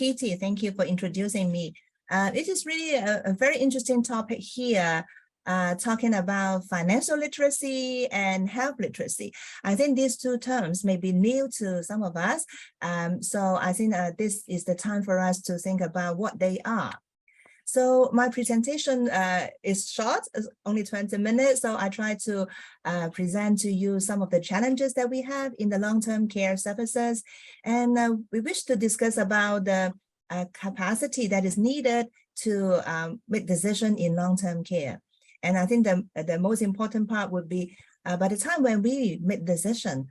Kitty, thank you for introducing me. It is really a very interesting topic here, talking about financial literacy and health literacy. I think these two terms may be new to some of us. So I think this is the time for us to think about what they are. So my presentation is short, it's only 20 minutes. So I try to present to you some of the challenges that we have in the long-term care services. And we wish to discuss about the capacity that is needed to make decisions in long-term care. And I think the most important part would be by the time when we make decision,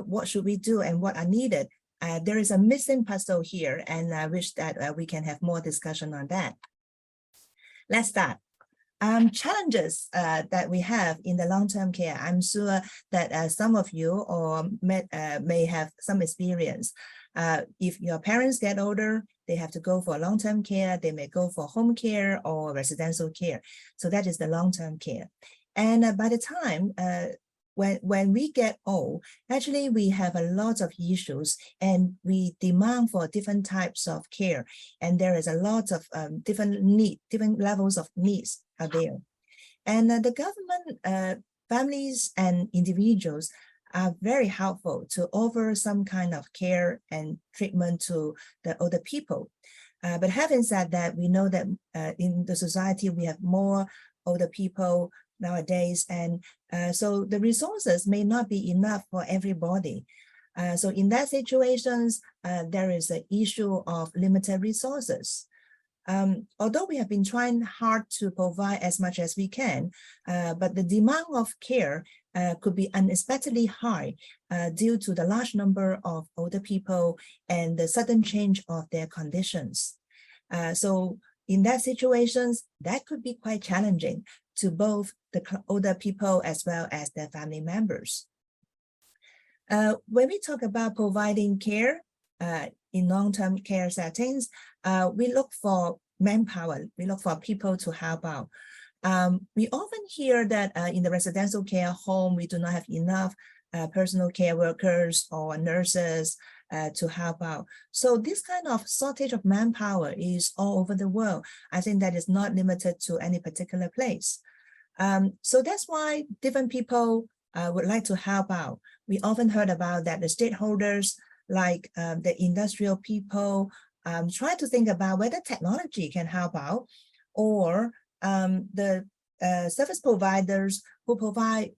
what should we do and what are needed? There is a missing puzzle here, and I wish that we can have more discussion on that. Let's start. Challenges that we have in the long-term care. I'm sure that some of you or may have some experience. If your parents get older, they have to go for long-term care. They may go for home care or residential care. So that is the long-term care. And by the time when we get old, actually we have a lot of issues and we demand for different types of care. And there is a lot of different levels of needs are there. And the government, families and individuals are very helpful to offer some kind of care and treatment to the older people. But having said that, we know that in the society, we have more older people nowadays, and so the resources may not be enough for everybody. So in that situations, there is an issue of limited resources. Although we have been trying hard to provide as much as we can, but the demand of care could be unexpectedly high due to the large number of older people and the sudden change of their conditions. So in that situations, that could be quite challenging to both the older people as well as their family members. When we talk about providing care in long-term care settings, we look for manpower, we look for people to help out. We often hear that in the residential care home, we do not have enough personal care workers or nurses to help out. So this kind of shortage of manpower is all over the world. I think that is not limited to any particular place. So that's why different people would like to help out. We often heard about that the stakeholders, like the industrial people, try to think about whether technology can help out, or the service providers who provide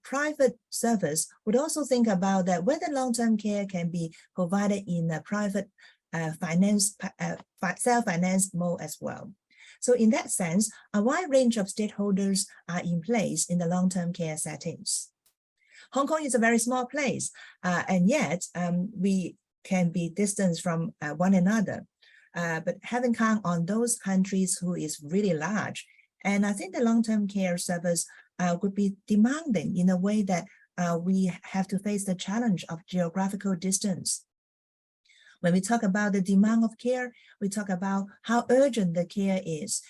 private service would also think about that whether long-term care can be provided in a private self-financed mode as well. So in that sense, a wide range of stakeholders are in place in the long-term care settings. Hong Kong is a very small place, and yet we can be distant from one another. But having count on those countries who is really large, and I think the long-term care service would be demanding in a way that we have to face the challenge of geographical distance. When we talk about the demand of care, we talk about how urgent the care is.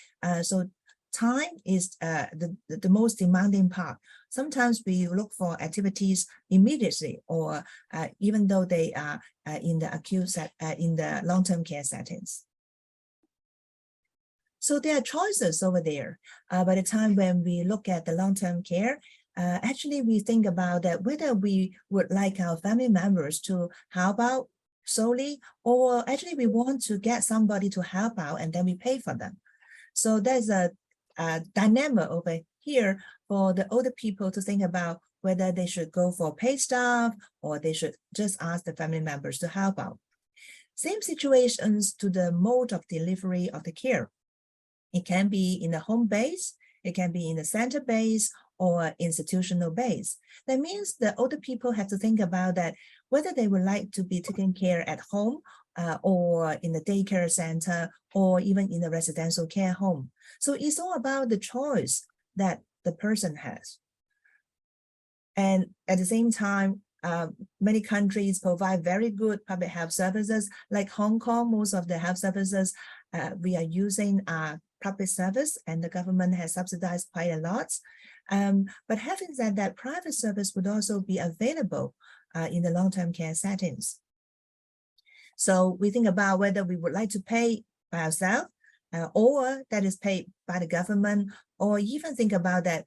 So time is the most demanding part. Sometimes we look for activities immediately, or even though they are in the long-term care settings. So there are choices over there. By the time when we look at the long-term care, actually we think about that whether we would like our family members to help out solely, or actually we want to get somebody to help out and then we pay for them. So there's a dilemma over here for the older people to think about whether they should go for paid staff or they should just ask the family members to help out. Same situations to the mode of delivery of the care. It can be in a home base, it can be in a center base, or institutional base. That means the older people have to think about that whether they would like to be taken care at home or in the daycare center or even in a residential care home. So it's all about the choice that the person has. And at the same time, many countries provide very good public health services. Like Hong Kong, most of the health services we are using are public service, and the government has subsidized quite a lot. But having said that, private service would also be available in the long-term care settings. So we think about whether we would like to pay by ourselves or that is paid by the government, or even think about that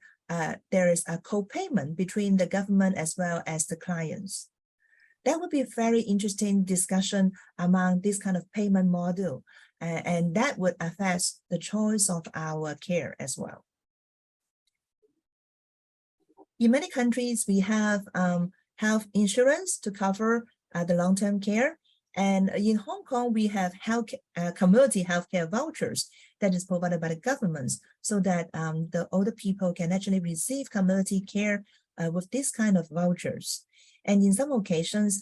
there is a co-payment between the government as well as the clients. That would be a very interesting discussion among this kind of payment model, and that would affect the choice of our care as well. In many countries, we have health insurance to cover the long-term care. And in Hong Kong, we have community healthcare vouchers that is provided by the governments, so that the older people can actually receive community care with this kind of vouchers. And in some occasions,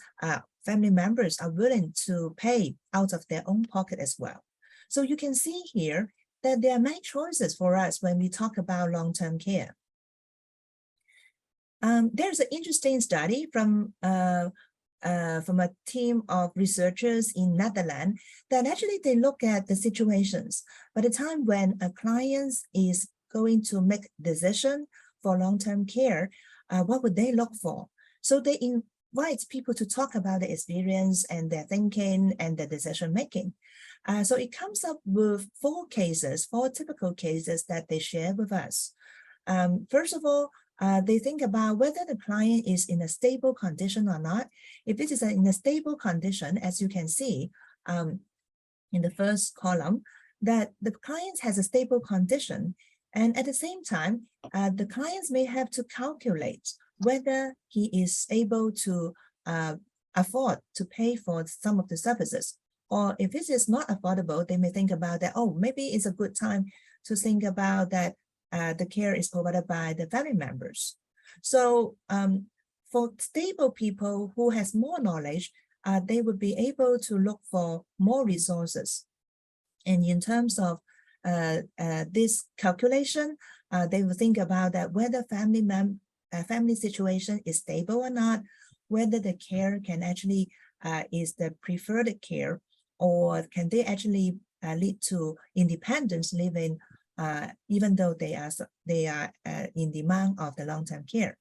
family members are willing to pay out of their own pocket as well. So you can see here that there are many choices for us when we talk about long-term care. There's an interesting study from a team of researchers in Netherlands that actually they look at the situations. By the time when a client is going to make decision for long-term care, what would they look for? So they invite people to talk about their experience and their thinking and their decision making. So it comes up with four typical cases that they share with us. First of all, they think about whether the client is in a stable condition or not. If it is in a stable condition, as you can see in the first column, that the client has a stable condition, and at the same time, the clients may have to calculate whether he is able to afford to pay for some of the services. Or if it is not affordable, they may think about that, oh, maybe it's a good time to think about that the care is provided by the family members. So for stable people who has more knowledge, they would be able to look for more resources. And in terms of this calculation, they will think about that whether family situation is stable or not, whether the care can actually is the preferred care, or can they actually lead to independence living, even though they are in demand of the long-term care.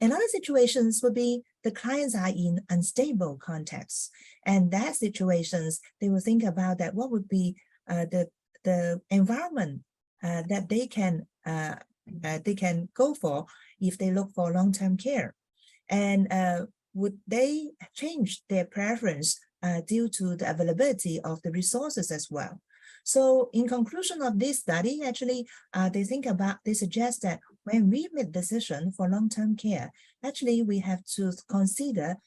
Another situations would be the clients are in unstable contexts, and that situations they will think about that what would be the environment that they can go for if they look for long-term care, and would they change their preference due to the availability of the resources as well. So in conclusion of this study, actually, they suggest that when we make decision for long-term care, actually we have to consider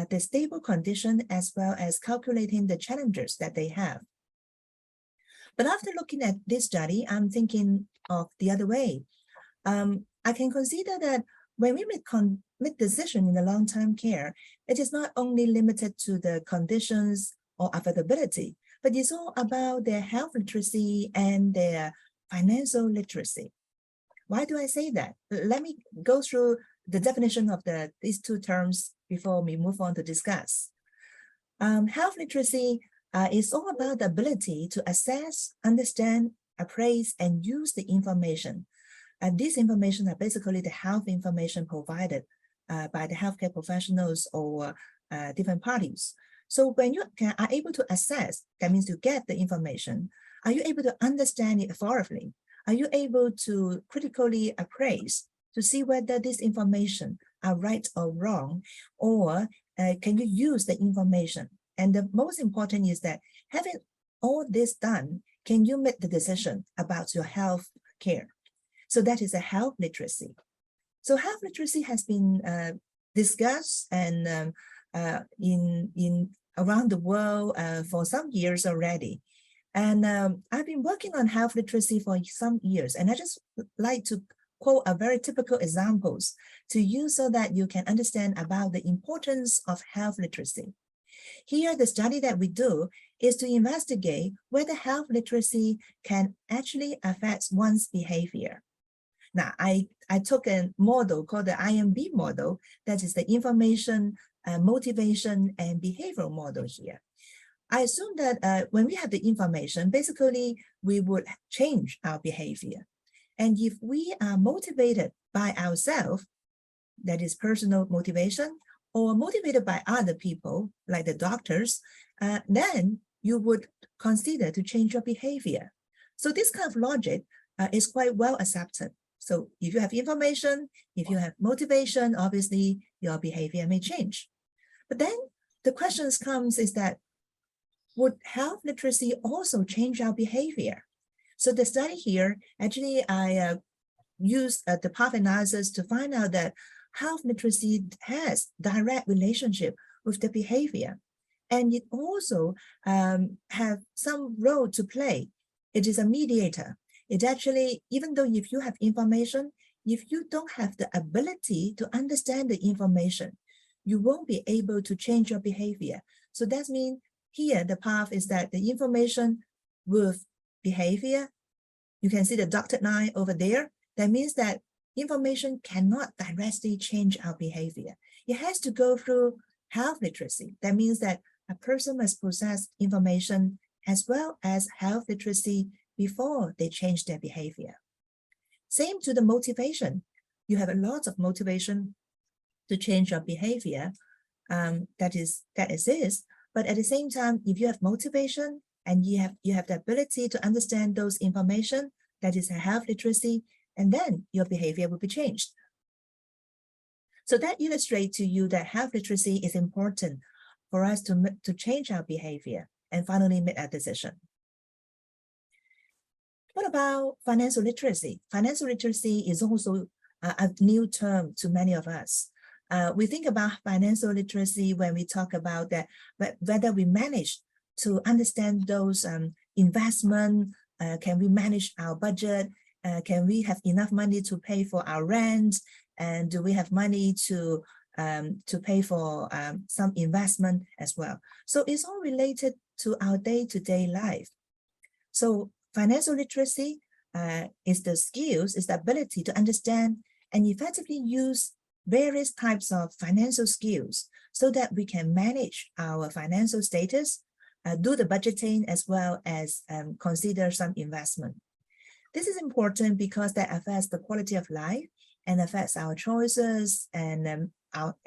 the stable condition as well as calculating the challenges that they have. But after looking at this study, I'm thinking of the other way. I can consider that when we make decision in the long-term care, it is not only limited to the conditions or availability, but it's all about their health literacy and their financial literacy. Why do I say that? Let me go through the definition of these two terms before we move on to discuss. Health literacy is all about the ability to assess, understand, appraise, and use the information. And this information are basically the health information provided by the healthcare professionals or different parties. So when you are able to assess, that means to get the information, are you able to understand it thoroughly? Are you able to critically appraise to see whether this information are right or wrong, or can you use the information? And the most important is that having all this done, can you make the decision about your health care? So that is a health literacy. So health literacy has been discussed and in around the world for some years already. And I've been working on health literacy for some years, and I just like to quote a very typical examples to use so that you can understand about the importance of health literacy. Here, the study that we do is to investigate whether health literacy can actually affect one's behavior. Now, I took a model called the IMB model, that is the information, motivation, and behavioral model here. I assume that when we have the information, basically, we would change our behavior. And if we are motivated by ourselves, that is personal motivation, or motivated by other people, like the doctors, then you would consider to change your behavior. So this kind of logic is quite well accepted. So if you have information, if you have motivation, obviously your behavior may change. But then the question comes is that, would health literacy also change our behavior? So the study here, actually I used the path analysis to find out that health literacy has direct relationship with the behavior. And it also have some role to play. It is a mediator. It actually, even though if you have information, if you don't have the ability to understand the information, you won't be able to change your behavior. So that means here the path is that the information with behavior, you can see the dotted line over there. That means that information cannot directly change our behavior. It has to go through health literacy. That means that a person must possess information as well as health literacy before they change their behavior. Same to the motivation. You have a lot of motivation to change your behavior that exists, but at the same time, if you have motivation and you have the ability to understand those information, that is a health literacy, and then your behavior will be changed. So that illustrates to you that health literacy is important for us to change our behavior and finally make a decision. What about financial literacy? Financial literacy is also a new term to many of us. We think about financial literacy when we talk about that, whether we manage to understand those investment, can we manage our budget, can we have enough money to pay for our rent, and do we have money to pay for some investment as well. So it's all related to our day-to-day life. So financial literacy is the skills, is the ability to understand and effectively use various types of financial skills so that we can manage our financial status, do the budgeting, as well as consider some investment. This is important because that affects the quality of life and affects our choices and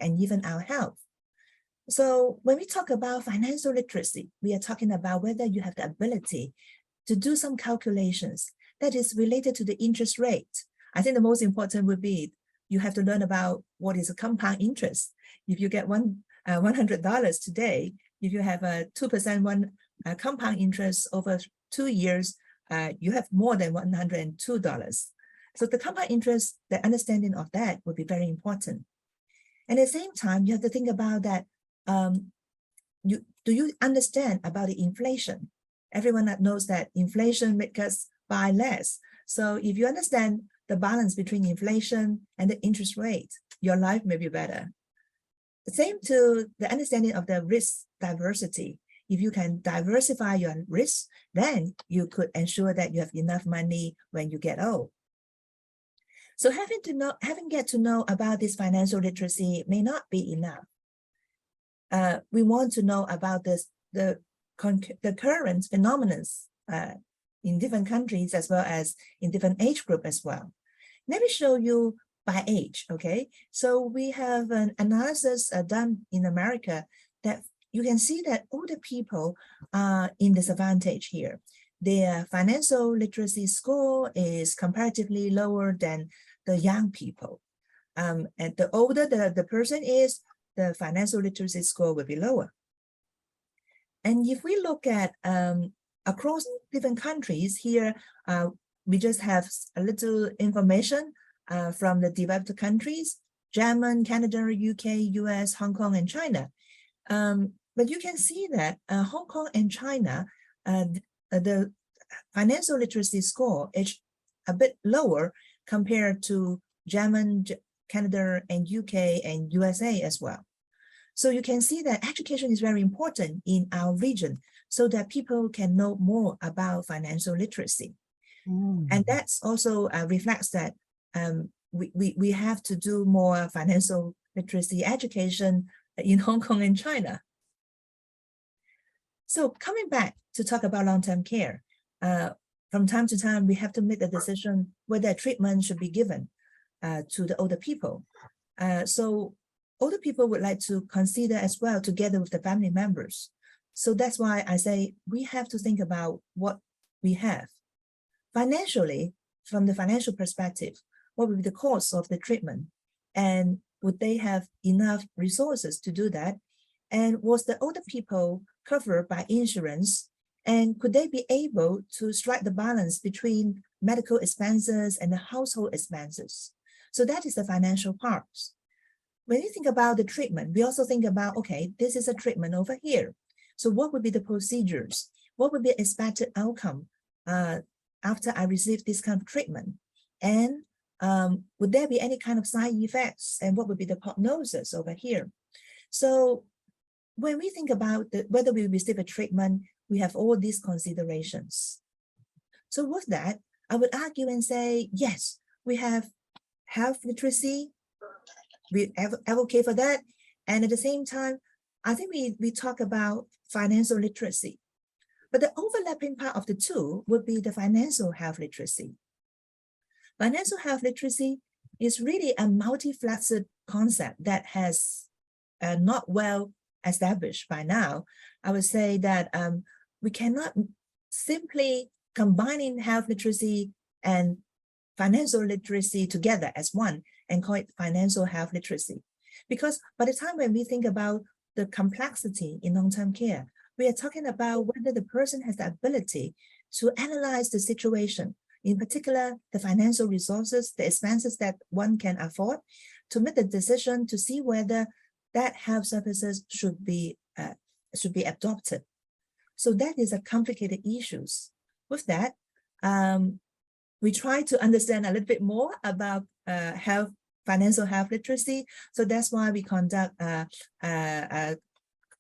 even our health. So when we talk about financial literacy, we are talking about whether you have the ability to do some calculations that is related to the interest rate. I think the most important would be you have to learn about what is a compound interest. If you get $100 today, if you have a 2% compound interest over 2 years, you have more than $102. So the compound interest, the understanding of that would be very important. And at the same time, you have to think about that, do you understand about the inflation? Everyone that knows that inflation makes us buy less. So if you understand the balance between inflation and the interest rate, your life may be better. Same to the understanding of the risk diversity. If you can diversify your risk, then you could ensure that you have enough money when you get old. So having get to know about this financial literacy may not be enough. We want to know about the current phenomena in different countries as well as in different age group as well. Let me show you by age, okay? So we have an analysis done in America that you can see that older people are in disadvantage here. Their financial literacy score is comparatively lower than the young people. And the older the person is, the financial literacy score will be lower. And if we look at across different countries here, we just have a little information from the developed countries, Germany, Canada, UK, US, Hong Kong, and China. But you can see that Hong Kong and China, the financial literacy score is a bit lower compared to Germany, Canada, and UK, and USA as well. So you can see that education is very important in our region so that people can know more about financial literacy. And that's also reflects that we have to do more financial literacy education in Hong Kong and China. So coming back to talk about long-term care, from time to time, we have to make the decision whether treatment should be given to the older people. So older people would like to consider as well together with the family members. So that's why I say we have to think about what we have. Financially, from the financial perspective, what would be the cost of the treatment? And would they have enough resources to do that? And was the older people covered by insurance? And could they be able to strike the balance between medical expenses and the household expenses? So that is the financial part. When you think about the treatment, we also think about, okay, this is a treatment over here. So what would be the procedures? What would be expected outcome after I receive this kind of treatment? And would there be any kind of side effects? And what would be the prognosis over here? So when we think about whether we receive a treatment, we have all these considerations. So with that, I would argue and say, yes, we have health literacy. We advocate for that. And at the same time, I think we talk about financial literacy. But the overlapping part of the two would be the financial health literacy. Financial health literacy is really a multifaceted concept that has not well established by now. I would say that we cannot simply combining health literacy and financial literacy together as one and call it financial health literacy. Because by the time when we think about the complexity in long-term care, we are talking about whether the person has the ability to analyze the situation, in particular, the financial resources, the expenses that one can afford, to make the decision to see whether that health services should be adopted. So that is a complicated issues. With that, we try to understand a little bit more about financial health literacy. So that's why we conduct a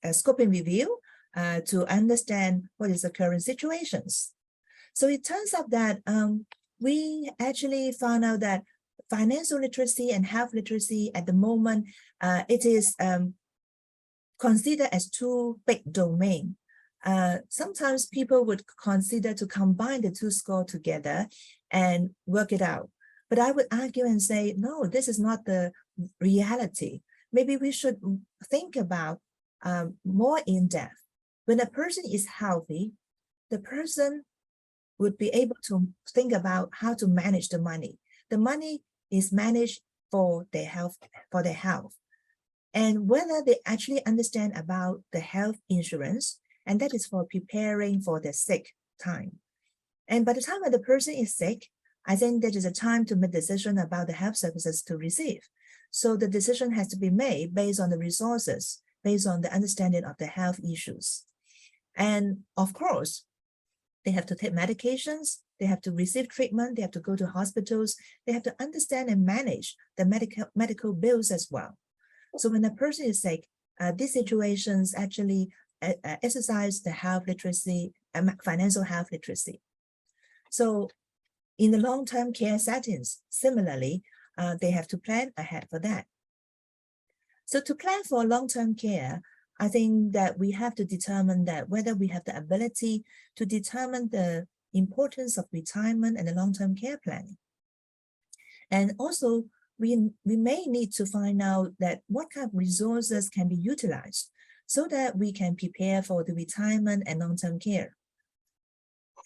scoping review to understand what is the current situations. So it turns out that we actually found out that financial literacy and health literacy at the moment, it is considered as two big domains. Sometimes people would consider to combine the two scores together and work it out. But I would argue and say, no, this is not the reality. Maybe we should think about more in depth. When a person is healthy, the person would be able to think about how to manage the money. The money is managed for their health, and whether they actually understand about the health insurance, and that is for preparing for the sick time. And by the time when the person is sick, I think that is a time to make a decision about the health services to receive. So the decision has to be made based on the resources, based on the understanding of the health issues. And of course, they have to take medications, they have to receive treatment, they have to go to hospitals, they have to understand and manage the medical bills as well. So when a person is sick, these situations actually exercise the health literacy, financial health literacy. So in the long-term care settings, similarly, they have to plan ahead for that. So to plan for long-term care, I think that we have to determine that whether we have the ability to determine the importance of retirement and the long-term care planning. And also, we may need to find out that what kind of resources can be utilized so that we can prepare for the retirement and long-term care.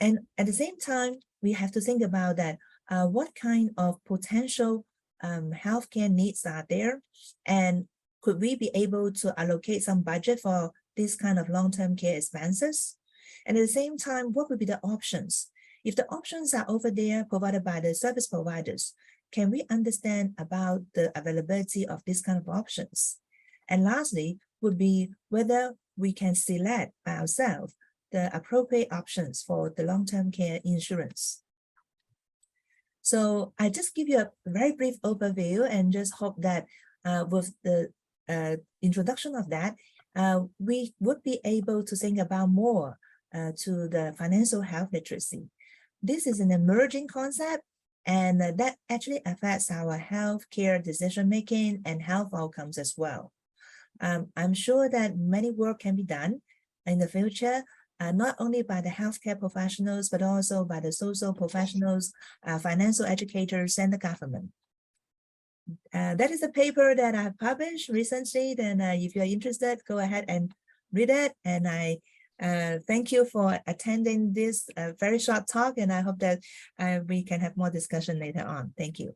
And at the same time, we have to think about that what kind of potential healthcare needs are there, and could we be able to allocate some budget for this kind of long-term care expenses? And at the same time, what would be the options? If the options are over there provided by the service providers, can we understand about the availability of this kind of options? And lastly, would be whether we can select by ourselves the appropriate options for the long-term care insurance. So I just give you a very brief overview and just hope that with the introduction of that, we would be able to think about more to the financial health literacy. This is an emerging concept, and that actually affects our healthcare decision-making and health outcomes as well. I'm sure that many work can be done in the future, not only by the healthcare professionals, but also by the social professionals, financial educators, and the government. That is a paper that I published recently. Then if you're interested, go ahead and read it. And I thank you for attending this very short talk. And I hope that we can have more discussion later on. Thank you.